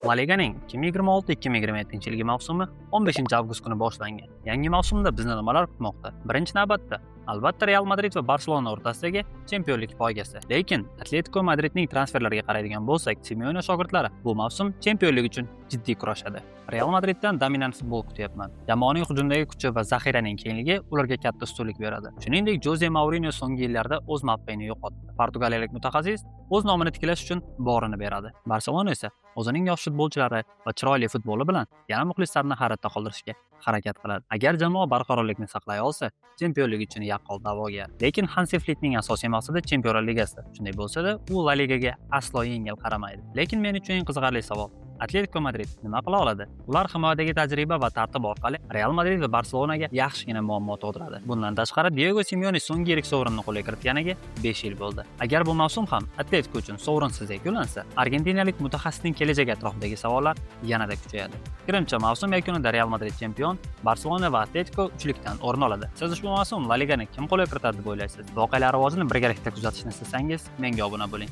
La Liganing 2026-2027-yilgi mavsumi 15 avgust kuni boshlangan. Yangi mavsumda bizni nimalar kutmoqda? Birinchi navbatda, albatta Real Madrid va Barselona o'rtasidagi chempionlik poygasi. Lekin Atletico Madridning transferlariga qaraydigan bo'lsak, Simeone shogirdlari bu mavsum chempionlik uchun jiddiy kurashadi. Real Madriddan dominant futbol kutyapman. Jamoaning hujumdagi kuchi va zaxiraning kengligi ularga katta ustunlik beradi. Shuningdek, Jose Mourinho so'nggi yillarda o'z mavqeini yo'qotdi. Portugaliyalik mutaxassis o'z nomini tiklash uchun borini beradi. Barselona esa o'zining yosh futbolchilari va chiroyli futboli bilan yana muxlislarni hayratda qoldirishga harakat qiladi. Agar jamoa barqarorlikni saqlay olsa, chempionlik uchun yaqqol da'vogar. Lekin Hansi Flickning asosiy maqsadi Chempionlar Ligasi. Shunday bo'lsa-da, u La Ligaga aslo yengil qaramaydi. Lekin men uchun eng qiziqarli savol: Atletico Madrid nima qila oladi? Ular himoyadagi tajriba va tartib orqali Real Madrid va Barselonaga yaxshigina muammo tug'diradi. Bundan tashqari, Diego Simeone so'nggi yirik sovrinni qo'lga kiritganiga 5 yil bo'ldi. Agar bu mavsum ham Atletico uchun sovrinsiz yakunlansa, argentinalik mutaxassisning kelajagi atrofidagi savollar yanada kuchayadi. Fikrimcha, mavsum yakunida Real Madrid chempion, Barselona va Atletico uchlikdan o'rin oladi. Siz ushbu mavsum La Ligani kim qo'lga kiritadi deb o'ylaysiz? Voqealar rivojini birgalikda kuzatishni istasangiz, menga obuna bo'ling.